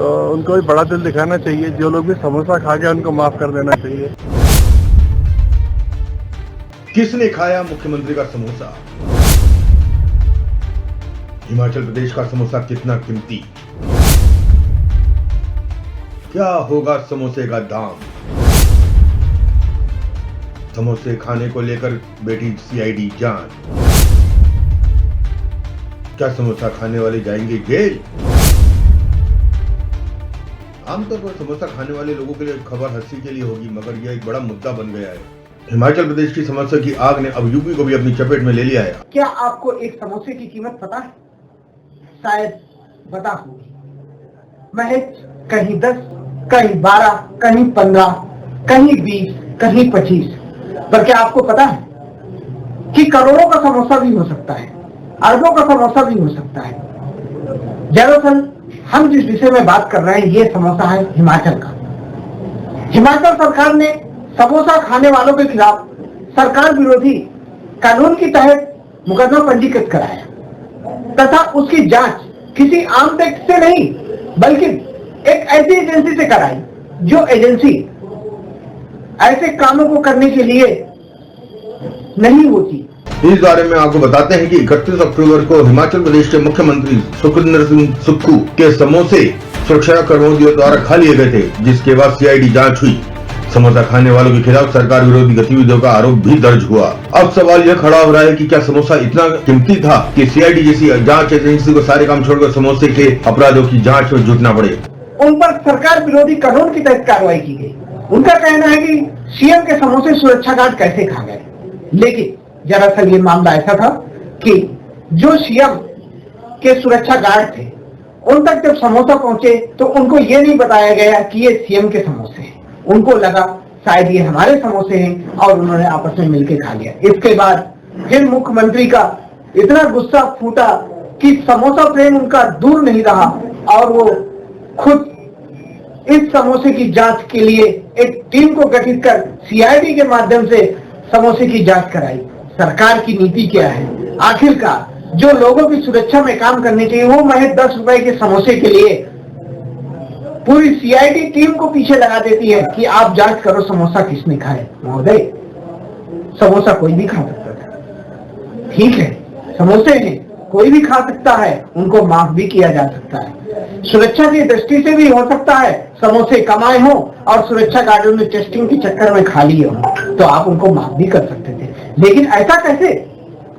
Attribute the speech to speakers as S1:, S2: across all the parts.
S1: तो उनको भी बड़ा दिल दिखाना चाहिए। जो लोग भी समोसा खा गए उनको माफ कर देना चाहिए।
S2: किसने खाया मुख्यमंत्री का समोसा? हिमाचल प्रदेश का समोसा कितना कीमती? क्या होगा समोसे का दाम? समोसे खाने को लेकर बेटी सीआईडी जांच। क्या समोसा खाने वाले जाएंगे जेल? आमतौर पर समोसा खाने वाले लोगों के लिए खबर हंसी के लिए होगी, मगर यह एक बड़ा मुद्दा बन गया है। हिमाचल प्रदेश की समोसे की आग ने अब यूपी को भी अपनी चपेट में ले लिया है।
S3: क्या आपको एक समोसे की कीमत पता है? शायद पता होगी। महज कहीं 10, कहीं 12, कहीं 15, कहीं 20, कहीं 25। पर क्या आपको पता है कि करोड़ों का समोसा भी हो सकता है, अरबों का समोसा भी हो सकता है। दरअसल हम जिस विषय में बात कर रहे हैं ये समोसा है हिमाचल का। हिमाचल सरकार ने समोसा खाने वालों के खिलाफ सरकार विरोधी कानून के तहत मुकदमा पंजीकृत कराया तथा उसकी जांच किसी आम व्यक्ति से नहीं बल्कि एक ऐसी एजेंसी से कराई जो एजेंसी ऐसे कामों को करने के लिए नहीं होती।
S2: इस बारे में आपको बताते हैं कि 31 अक्टूबर को हिमाचल प्रदेश के मुख्यमंत्री सुखविंदर सिंह सुक्खू के समोसे सुरक्षा कर्मचारियों द्वारा खा लिए गए थे, जिसके बाद सीआईडी जांच हुई। समोसा खाने वालों के खिलाफ सरकार विरोधी गतिविधियों का आरोप भी दर्ज हुआ। अब सवाल यह खड़ा हो रहा है कि क्या समोसा इतना कीमती था कि सीआईडी जैसी जांच एजेंसी को सारे काम छोड़कर समोसे के अपराधों की जांच में जुटना पड़े?
S3: उन पर सरकार विरोधी कानून के तहत कार्रवाई की गई। उनका कहना है कि सीएम के समोसे सुरक्षा गार्ड कैसे खा गए, लेकिन दरअसल ये मामला ऐसा था कि जो सीएम के सुरक्षा गार्ड थे उन तक जब समोसा पहुंचे तो उनको ये नहीं बताया गया कि ये सीएम के समोसे हैं। उनको लगा शायद ये हमारे समोसे हैं और उन्होंने आपस में मिलकर खा लिया। इसके बाद फिर मुख्यमंत्री का इतना गुस्सा फूटा कि समोसा प्रेम उनका दूर नहीं रहा और वो खुद इस समोसे की जांच के लिए एक टीम को गठित कर सीआईडी के माध्यम से समोसे की जांच कराई। सरकार की नीति क्या है? आखिरकार जो लोगों की सुरक्षा में काम करने चाहिए वो महज 10 रुपए के समोसे के लिए पूरी सीआईडी टीम को पीछे लगा देती है कि आप जांच करो समोसा किसने खाए। महोदय, समोसा कोई भी खा सकता था, ठीक है, समोसे हैं, कोई भी खा सकता है, उनको माफ भी किया जा सकता है। सुरक्षा की दृष्टि से भी हो सकता है समोसे कमाए हो और सुरक्षा गार्डों ने टेस्टिंग के चक्कर में खा लिए हो, तो आप उनको माफ भी कर सकते थे। लेकिन ऐसा कैसे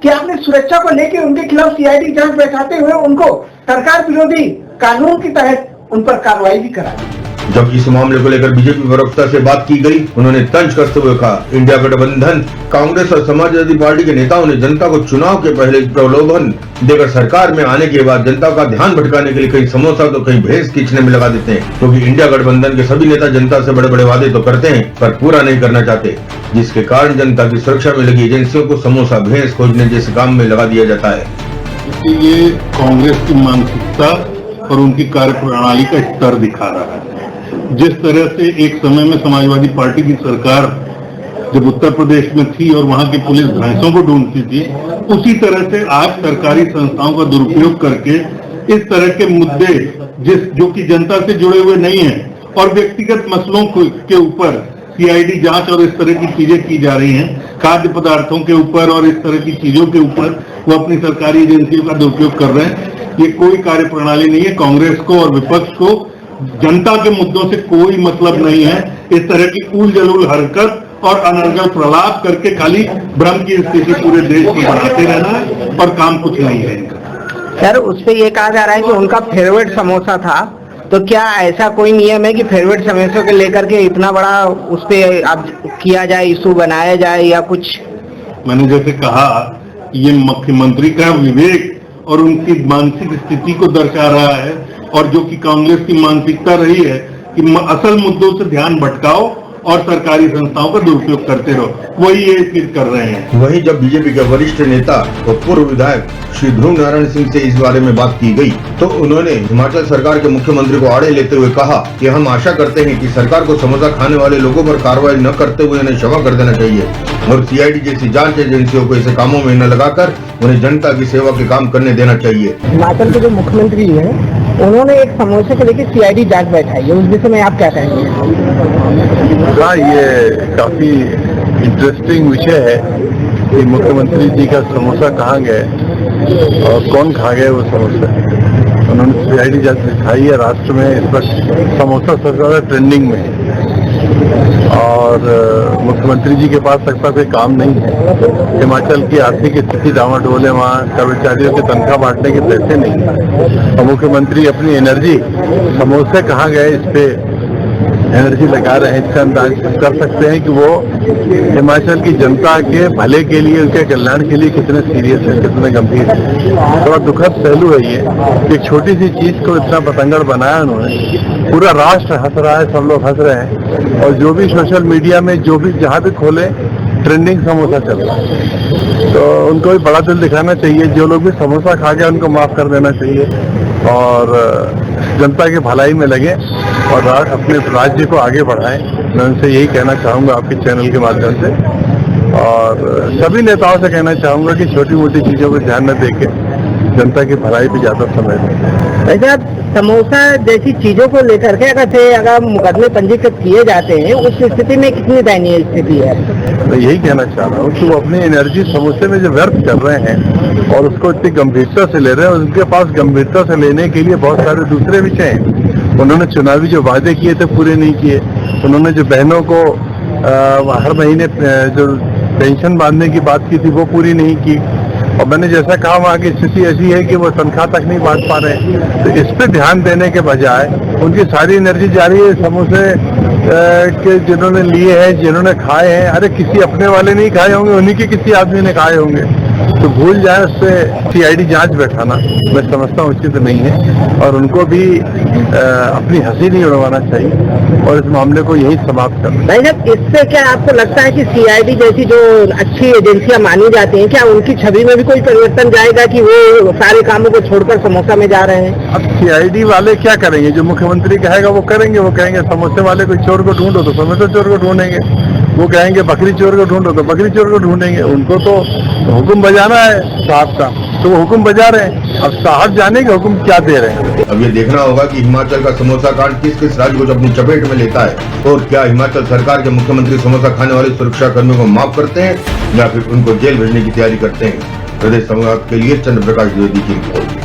S3: कि आपने सुरक्षा को लेकर उनके खिलाफ सीआईडी जांच बैठाते हुए उनको सरकार विरोधी कानून के तहत उन पर कार्रवाई भी करा दी।
S2: जब इस मामले को लेकर बीजेपी प्रवक्ता से बात की गई, उन्होंने तंज कसते हुए कहा, इंडिया गठबंधन कांग्रेस और समाजवादी पार्टी के नेताओं ने जनता को चुनाव के पहले प्रलोभन देकर सरकार में आने के बाद जनता का ध्यान भटकाने के लिए कहीं समोसा तो कहीं भैंस खींचने में लगा देते हैं, क्योंकि इंडिया गठबंधन के सभी नेता जनता से बड़े बड़े वादे तो करते हैं पर पूरा नहीं करना चाहते, जिसके कारण जनता की सुरक्षा में लगी एजेंसियों को समोसा भैंस खोजने जैसे काम में लगा दिया जाता है।
S4: ये कांग्रेस की मानसिकता और उनकी कार्यप्रणाली का स्तर दिखा रहा है। जिस तरह से एक समय में समाजवादी पार्टी की सरकार जब उत्तर प्रदेश में थी और वहां की पुलिस भैंसों को ढूंढती थी, उसी तरह से आज सरकारी संस्थाओं का दुरुपयोग करके इस तरह के मुद्दे जो कि जनता से जुड़े हुए नहीं हैं और व्यक्तिगत मसलों के ऊपर सीआईडी जांच और इस तरह की चीजें की जा रही हैं, खाद्य पदार्थों के ऊपर और इस तरह की चीजों के ऊपर वो अपनी सरकारी एजेंसियों का दुरुपयोग कर रहे हैं। ये कोई कार्यप्रणाली नहीं है। कांग्रेस को और विपक्ष को जनता के मुद्दों से कोई मतलब नहीं है। इस तरह की उल जलूल हरकत और अनर्गल प्रलाप करके खाली भ्रम की स्थिति पूरे देश में बढ़ाते रहना है और काम कुछ नहीं है इनका।
S3: सर, उस पे ये कहा जा रहा है कि उनका फेवरेट समोसा था, तो क्या ऐसा कोई नियम है कि फेवरेट समोसे को लेकर के इतना बड़ा उस पे अब किया जाए, इशू बनाया जाए या कुछ?
S4: मैंने जैसे कहा, ये मुख्यमंत्री का विवेक और उनकी मानसिक स्थिति को दर्शा रहा है और जो कि कांग्रेस की मानसिकता रही है कि असल मुद्दों से ध्यान भटकाओ और सरकारी संस्थाओं का दुरुपयोग करते रहो, वही ये फिर कर रहे हैं।
S2: वहीं जब बीजेपी के वरिष्ठ नेता और पूर्व विधायक श्री ध्रुव नारायण सिंह से इस बारे में बात की गई, तो उन्होंने हिमाचल सरकार के मुख्यमंत्री को आड़े लेते हुए कहा कि हम आशा करते हैं कि सरकार को समोसा खाने वाले लोगों पर कार्रवाई न करते हुए उन्हें क्षमा कर देना चाहिए और सीआईडी जैसी जांच एजेंसियों को ऐसे कामों में न लगाकर उन्हें जनता की सेवा के काम करने देना चाहिए।
S3: हिमाचल के जो मुख्यमंत्री है उन्होंने एक समोसे को लेकर सीआईडी जांच बैठाई है, उस विषय में आप क्या कहेंगे?
S1: हाँ, ये काफी इंटरेस्टिंग विषय है कि मुख्यमंत्री जी का समोसा कहाँ गए और कौन खा गए वो समोसा। उन्होंने सीआईडी जांच दिखाई है। राष्ट्र में इस वक्त समोसा सबसे ज्यादा ट्रेंडिंग में है और मुख्यमंत्री जी के पास लगता कोई काम नहीं है। हिमाचल की आर्थिक स्थिति डामाडोल है, वहाँ कर्मचारियों की तनख्वाह बांटने के पैसे नहीं है और मुख्यमंत्री अपनी एनर्जी समोसे कहाँ गए इस पे एनर्जी लगा रहे हैं। इससे अंदाज कर सकते हैं कि वो हिमाचल की जनता के भले के लिए, उनके कल्याण के लिए कितने सीरियस है, कितने गंभीर है। थोड़ा दुखद पहलू है ये कि एक छोटी सी चीज को इतना पतंगड़ बनाया उन्होंने। पूरा राष्ट्र हंस रहा है, सब लोग हंस रहे हैं और जो भी सोशल मीडिया में जो भी जहाँ भी खोले ट्रेंडिंग समोसा चल रहा है। तो उनको भी बड़ा दिल दिखाना चाहिए। जो लोग भी समोसा खा गए उनको माफ कर देना चाहिए और जनता की भलाई में लगे और अपने राज्य को आगे बढ़ाएं। मैं उनसे यही कहना चाहूंगा आपके चैनल के माध्यम से और सभी नेताओं से कहना चाहूंगा कि छोटी मोटी चीजों पर ध्यान न देके जनता की भलाई पे ज्यादा समय दें।
S3: वैसे आप समोसा जैसी चीजों को लेकर के अगर मुकदमे पंजीकृत किए जाते हैं, उस स्थिति में कितनी दयनीय स्थिति है?
S1: मैं यही कहना चाह रहा हूँ कि वो अपनी एनर्जी समोसे में जो व्यर्थ कर रहे हैं और उसको इतनी गंभीरता से ले रहे हैं, उनके पास गंभीरता से लेने के लिए बहुत सारे दूसरे विषय हैं। उन्होंने चुनावी जो वादे किए थे पूरे नहीं किए। उन्होंने जो बहनों को हर महीने जो पेंशन बांधने की बात की थी वो पूरी नहीं की और मैंने जैसा कहा वहाँ की स्थिति ऐसी है कि वो तनख्वाह तक नहीं बांट पा रहे हैं। तो इस पे ध्यान देने के बजाय उनकी सारी एनर्जी जा रही है समोसे के जिन्होंने लिए हैं, जिन्होंने खाए हैं। अरे किसी अपने वाले नहीं खाए होंगे, उन्हीं के किसी आदमी ने खाए होंगे। तो भूल जाए उससे सीआईडी जांच बैठाना मैं समझता हूँ उचित नहीं है और उनको भी अपनी हंसी नहीं उड़वाना चाहिए और इस मामले को यही समाप्त करना।
S3: भाई साहब, इससे क्या आपको लगता है कि सीआईडी जैसी जो अच्छी एजेंसियां मानी जाती हैं, क्या उनकी छवि में भी कोई परिवर्तन जाएगा कि वो सारे कामों को छोड़कर समोसा में जा रहे हैं?
S1: अब सीआईडी वाले क्या करेंगे? जो मुख्यमंत्री कहेगा वो करेंगे। वो कहेंगे समोसे वाले कोई चोर को ढूंढो तो समोसा चोर को ढूंढेंगे। वो कहेंगे बकरी चोर को ढूंढो तो बकरी चोर को ढूंढेंगे। उनको तो हुक्म बजाना है साहब का, तो वो हुक्म बजा रहे हैं। अब साहब जाने के हुक्म क्या दे रहे हैं।
S2: अब ये देखना होगा कि हिमाचल का समोसा कांड किस किस राज्य को अपनी चपेट में लेता है और क्या हिमाचल सरकार के मुख्यमंत्री समोसा खाने वाले सुरक्षा कर्मियों को माफ करते हैं या फिर उनको जेल भेजने की तैयारी करते हैं। प्रदेश संवाद के लिए चंद्र प्रकाश द्विवेदी की रिपोर्ट।